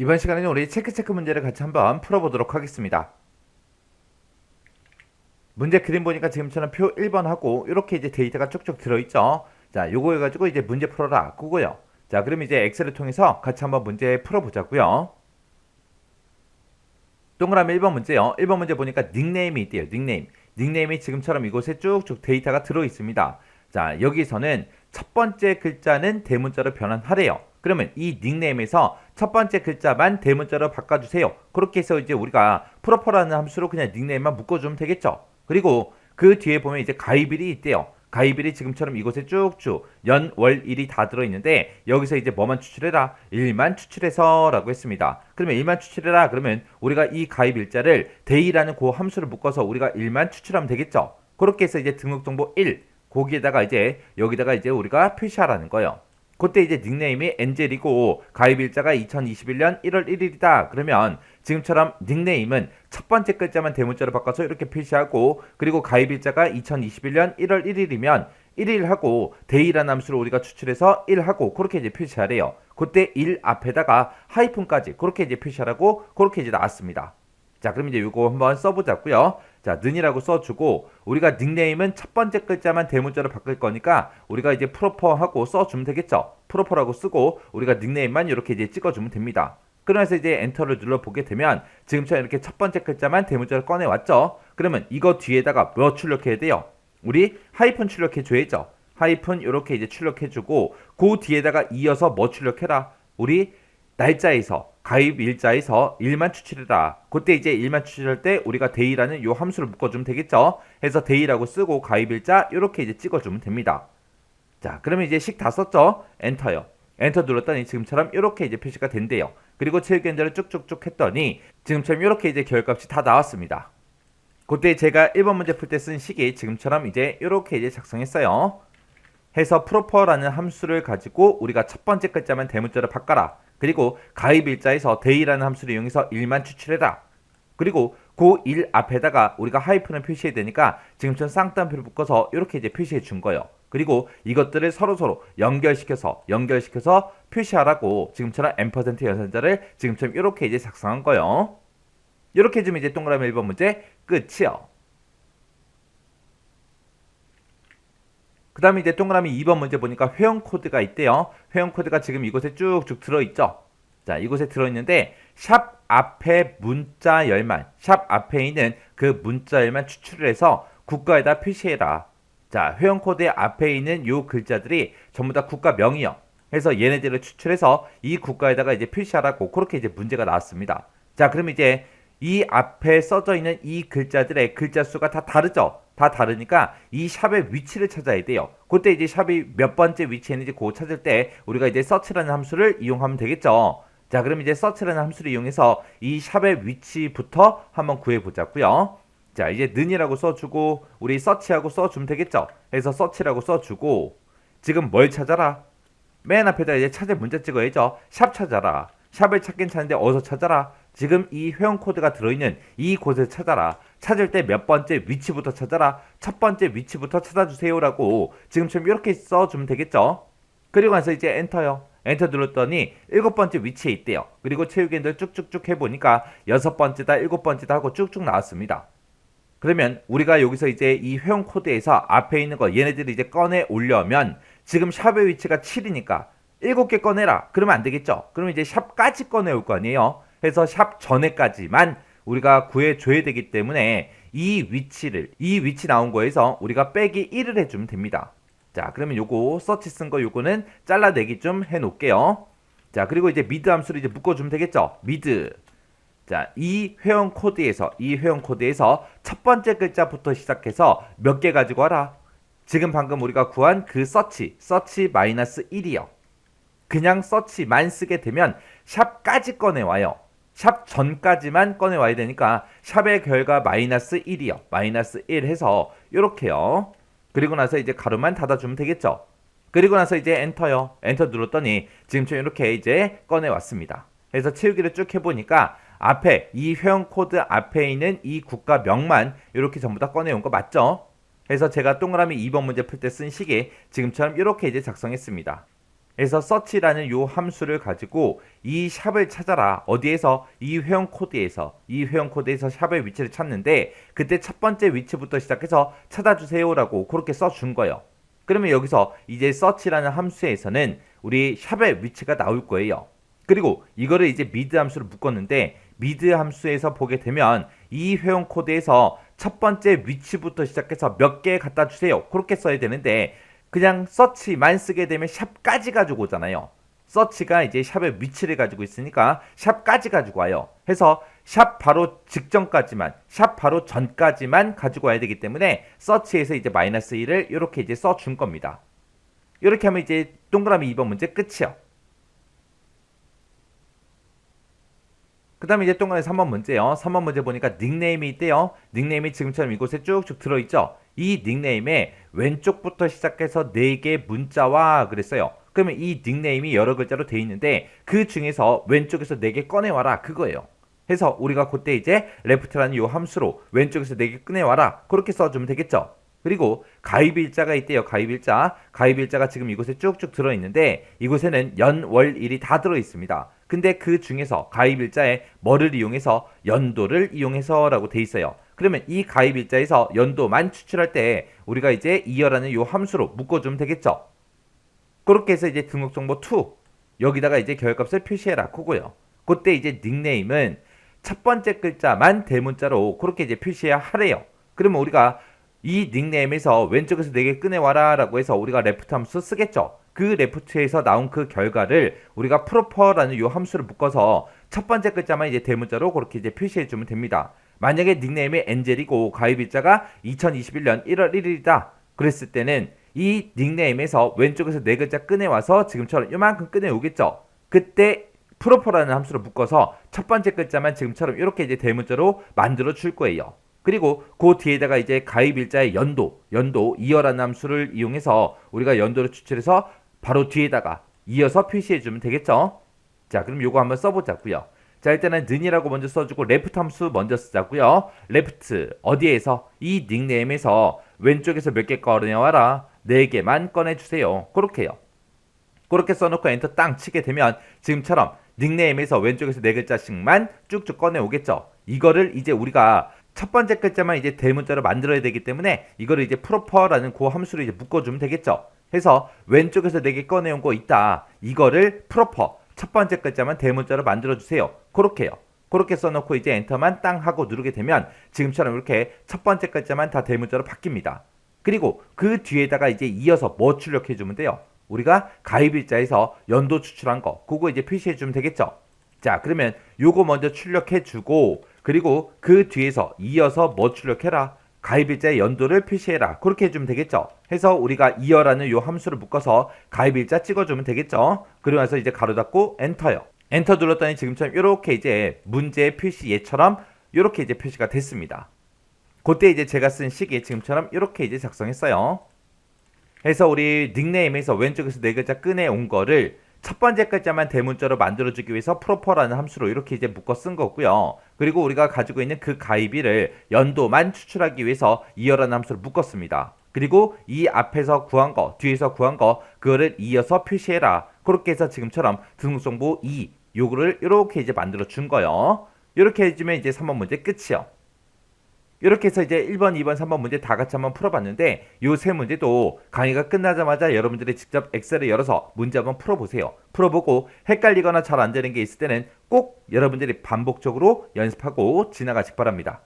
이번 시간에는 우리 체크 문제를 같이 한번 풀어보도록 하겠습니다. 문제 그림 보니까 지금처럼 표 1번 하고 이렇게 이제 데이터가 쭉쭉 들어있죠. 자, 요거 해가지고 이제 문제 풀어라 그거요. 자, 그럼 이제 엑셀을 통해서 같이 한번 문제 풀어보자고요. 동그라미 1번 문제요. 1번 문제 보니까 닉네임이 있대요. 닉네임이 지금처럼 이곳에 쭉쭉 데이터가 들어있습니다. 자, 여기서는 첫 번째 글자는 대문자로 변환하래요. 그러면 이 닉네임에서 첫 번째 글자만 대문자로 바꿔주세요. 그렇게 해서 이제 우리가 프로퍼라는 함수로 그냥 닉네임만 묶어주면 되겠죠. 그리고 그 뒤에 보면 이제 가입일이 있대요. 가입일이 지금처럼 이곳에 쭉쭉 연, 월, 일이 다 들어있는데 여기서 이제 뭐만 추출해라? 일만 추출해서 라고 했습니다. 그러면 일만 추출해라 그러면 우리가 이 가입일자를 day라는 그 함수를 묶어서 우리가 일만 추출하면 되겠죠. 그렇게 해서 이제 등록정보 1 거기에다가 이제 여기다가 이제 우리가 표시하라는 거예요. 그때 이제 닉네임이 엔젤이고 가입일자가 2021년 1월 1일이다. 그러면 지금처럼 닉네임은 첫 번째 글자만 대문자로 바꿔서 이렇게 표시하고 그리고 가입일자가 2021년 1월 1일이면 1일하고 day라는 함수로 우리가 추출해서 1하고 그렇게 이제 표시하래요. 그때 1 앞에다가 하이픈까지 그렇게 이제 표시하라고 그렇게 이제 나왔습니다. 자, 그럼 이제 이거 한번 써보자고요. 자, 는이라고 써주고 우리가 닉네임은 첫 번째 글자만 대문자로 바꿀 거니까 우리가 이제 프로퍼하고 써주면 되겠죠. 프로퍼라고 쓰고 우리가 닉네임만 이렇게 이제 찍어주면 됩니다. 그러면서 이제 엔터를 눌러보게 되면 지금처럼 이렇게 첫 번째 글자만 대문자로 꺼내왔죠. 그러면 이거 뒤에다가 뭐 출력해야 돼요? 우리 하이픈 출력해줘야죠. 하이픈 이렇게 이제 출력해주고 그 뒤에다가 이어서 뭐 출력해라? 우리 날짜에서 가입 일자에서 일만 추출해라. 그때 이제 일만 추출할 때 우리가 day라는 요 함수를 묶어주면 되겠죠. 해서 day라고 쓰고 가입 일자 이렇게 이제 찍어주면 됩니다. 자, 그러면 이제 식 다 썼죠. 엔터요. 엔터 눌렀더니 지금처럼 이렇게 이제 표시가 된대요. 그리고 체육 견제를 쭉쭉쭉 했더니 지금처럼 이렇게 이제 결값이 다 나왔습니다. 그때 제가 1번 문제 풀 때 쓴 식이 지금처럼 이제 이렇게 이제 작성했어요. 해서 프로퍼라는 함수를 가지고 우리가 첫 번째 글자만 대문자로 바꿔라. 그리고 가입일자에서 day라는 함수를 이용해서 1만 추출해라. 그리고 그 1 앞에다가 우리가 하이픈을 표시해야 되니까 지금처럼 쌍따옴표를 묶어서 이렇게 이제 표시해 준 거예요. 그리고 이것들을 서로서로 연결시켜서 표시하라고 지금처럼 앰퍼센트 연산자를 지금처럼 이렇게 이제 작성한 거예요. 이렇게 해주면 이제 동그라미 1번 문제 끝이요. 그 다음에 이제 동그라미 2번 문제 보니까 회원 코드가 있대요. 회원 코드가 지금 이곳에 쭉쭉 들어있죠. 자, 이곳에 들어있는데 샵 앞에 문자열만, 샵 앞에 있는 그 문자열만 추출을 해서 국가에다 표시해라. 자, 회원 코드의 앞에 있는 요 글자들이 전부 다 국가명이요. 해서 얘네들을 추출해서 이 국가에다가 이제 표시하라고 그렇게 이제 문제가 나왔습니다. 자, 그럼 이제 이 앞에 써져 있는 이 글자들의 글자 수가 다 다르죠. 다 다르니까 이 샵의 위치를 찾아야 돼요. 그때 이제 샵이 몇 번째 위치에 있는지 그거 찾을 때 우리가 이제 search라는 함수를 이용하면 되겠죠. 자, 그럼 이제 search라는 함수를 이용해서 이 샵의 위치부터 한번 구해보자고요. 자, 이제 는이라고 써주고 우리 search하고 써주면 되겠죠. 해서 search라고 써주고 지금 뭘 찾아라? 맨 앞에다 이제 찾을 문자 찍어야죠. 샵 찾아라. 샵을 찾긴 찾는데 어디서 찾아라? 지금 이 회원 코드가 들어있는 이 곳을 찾아라. 찾을 때 몇 번째 위치부터 찾아라. 첫 번째 위치부터 찾아주세요라고 지금처럼 이렇게 써주면 되겠죠. 그리고 나서 이제 엔터요. 엔터 눌렀더니 7번째 위치에 있대요. 그리고 체육인들 쭉쭉쭉 해보니까 6번째다 7번째다 하고 쭉쭉 나왔습니다. 그러면 우리가 여기서 이제 이 회원 코드에서 앞에 있는 거 얘네들이 이제 꺼내 오려면 지금 샵의 위치가 7이니까 7개 꺼내라. 그러면 안 되겠죠. 그러면 이제 샵까지 꺼내올 거 아니에요. 해서 샵 전에까지만 우리가 구해줘야 되기 때문에 이 위치 나온 거에서 우리가 빼기 1을 해주면 됩니다. 자, 그러면 요거 서치 쓴 거 요거는 잘라내기 좀 해놓을게요. 자, 그리고 이제 미드 함수를 이제 묶어주면 되겠죠. 미드. 자, 이 회원 코드에서 첫 번째 글자부터 시작해서 몇 개 가지고 와라. 지금 방금 우리가 구한 그 서치 마이너스 1이요. 그냥 서치만 쓰게 되면 샵까지 꺼내와요. 샵 전까지만 꺼내와야 되니까 샵의 결과 마이너스 1이요. 마이너스 1 해서 요렇게요. 그리고 나서 이제 가로만 닫아주면 되겠죠. 그리고 나서 이제 엔터요. 엔터 눌렀더니 지금처럼 이렇게 이제 꺼내왔습니다. 그래서 채우기를 쭉 해보니까 앞에 이 회원 코드 앞에 있는 이 국가명만 이렇게 전부 다 꺼내온 거 맞죠? 그래서 제가 동그라미 2번 문제 풀 때 쓴 식에 지금처럼 이렇게 이제 작성했습니다. 그래서 search라는 요 함수를 가지고 이 샵을 찾아라. 어디에서? 이 회원 코드에서 샵의 위치를 찾는데 그때 첫 번째 위치부터 시작해서 찾아주세요라고 그렇게 써준 거예요. 그러면 여기서 이제 search라는 함수에서는 우리 샵의 위치가 나올 거예요. 그리고 이거를 이제 mid 함수로 묶었는데 mid 함수에서 보게 되면 이 회원 코드에서 첫 번째 위치부터 시작해서 몇 개 갖다 주세요. 그렇게 써야 되는데 그냥 search만 쓰게 되면 샵까지 가지고 오잖아요. search가 이제 샵의 위치를 가지고 있으니까 샵까지 가지고 와요. 해서 샵 바로 직전까지만, 샵 바로 전까지만 가지고 와야 되기 때문에 search에서 이제 -1을 이렇게 이제 써준 겁니다. 이렇게 하면 이제 동그라미 2번 문제 끝이요. 그 다음에 이제 동그라미 3번 문제요. 3번 문제 보니까 닉네임이 있대요. 닉네임이 지금처럼 이곳에 쭉쭉 들어있죠. 이 닉네임에 왼쪽부터 시작해서 4개 문자와 그랬어요. 그러면 이 닉네임이 여러 글자로 돼 있는데 그 중에서 왼쪽에서 4개 꺼내와라 그거예요. 해서 우리가 그때 이제 left라는 이 함수로 왼쪽에서 4개 꺼내와라 그렇게 써주면 되겠죠. 그리고 가입일자가 있대요. 가입일자가 지금 이곳에 쭉쭉 들어있는데 이곳에는 연, 월, 일이 다 들어있습니다. 근데 그 중에서 가입일자에 뭐를 이용해서? 연도를 이용해서 라고 돼 있어요. 그러면 이 가입일자에서 연도만 추출할 때 우리가 이제 이어라는 이 함수로 묶어주면 되겠죠. 그렇게 해서 이제 등록정보 2 여기다가 이제 결값을 표시해라 그거고요. 그때 이제 닉네임은 첫 번째 글자만 대문자로 그렇게 이제 표시해야 하래요. 그러면 우리가 이 닉네임에서 왼쪽에서 4개 꺼내와라 라고 해서 우리가 레프트 함수 쓰겠죠. 그 레프트에서 나온 그 결과를 우리가 프로퍼라는 요 함수를 묶어서 첫 번째 글자만 이제 대문자로 그렇게 이제 표시해주면 됩니다. 만약에 닉네임이 엔젤이고 가입일자가 2021년 1월 1일이다 그랬을 때는 이 닉네임에서 왼쪽에서 4글자 꺼내와서 지금처럼 이만큼 꺼내오겠죠. 그때 프로퍼라는 함수로 묶어서 첫 번째 글자만 지금처럼 이렇게 이제 대문자로 만들어 줄 거예요. 그리고 그 뒤에다가 이제 가입일자의 연도 이어라는 함수를 이용해서 우리가 연도를 추출해서 바로 뒤에다가 이어서 표시해주면 되겠죠. 자, 그럼 요거 한번 써보자고요. 자, 일단은 는이라고 먼저 써주고 레프트 함수 먼저 쓰자고요. 레프트 어디에서? 이 닉네임에서 왼쪽에서 몇 개 꺼내와라. 4개만 꺼내주세요. 그렇게요. 그렇게 써놓고 엔터 땅 치게 되면 지금처럼 닉네임에서 왼쪽에서 4글자씩만 쭉쭉 꺼내오겠죠. 이거를 이제 우리가 첫 번째 글자만 이제 대문자로 만들어야 되기 때문에 이거를 이제 프로퍼라는 그 함수로 이제 묶어주면 되겠죠. 해서 왼쪽에서 4개 꺼내온 거 있다. 이거를 프로퍼 첫 번째 글자만 대문자로 만들어주세요. 그렇게요. 그렇게 써놓고 이제 엔터만 땅 하고 누르게 되면 지금처럼 이렇게 첫 번째 글자만 다 대문자로 바뀝니다. 그리고 그 뒤에다가 이제 이어서 뭐 출력해주면 돼요? 우리가 가입일자에서 연도 추출한 거 그거 이제 표시해주면 되겠죠. 자, 그러면 요거 먼저 출력해주고 그리고 그 뒤에서 이어서 뭐 출력해라? 가입일자의 연도를 표시해라. 그렇게 해주면 되겠죠. 해서 우리가 이어라는 요 함수를 묶어서 가입일자 찍어주면 되겠죠. 그러면서 이제 가로 닫고 엔터요. 엔터 눌렀더니 지금처럼 이렇게 이제 문제 표시 얘처럼 이렇게 이제 표시가 됐습니다. 그때 이제 제가 쓴 식이 지금처럼 이렇게 이제 작성했어요. 해서 우리 닉네임에서 왼쪽에서 4글자 꺼내온 거를 첫 번째 글자만 대문자로 만들어주기 위해서 프로퍼라는 함수로 이렇게 이제 묶어 쓴 거고요. 그리고 우리가 가지고 있는 그 가입일을 연도만 추출하기 위해서 이어라는 함수로 묶었습니다. 그리고 이 앞에서 구한 거, 뒤에서 구한 거, 그거를 이어서 표시해라. 그렇게 해서 지금처럼 등록정보 2, 요거를 이렇게 이제 만들어 준 거예요. 이렇게 해주면 이제 3번 문제 끝이요. 이렇게 해서 이제 1번, 2번, 3번 문제 다 같이 한번 풀어봤는데 요 세 문제도 강의가 끝나자마자 여러분들이 직접 엑셀을 열어서 문제 한번 풀어보세요. 풀어보고 헷갈리거나 잘 안 되는 게 있을 때는 꼭 여러분들이 반복적으로 연습하고 지나가시기 바랍니다.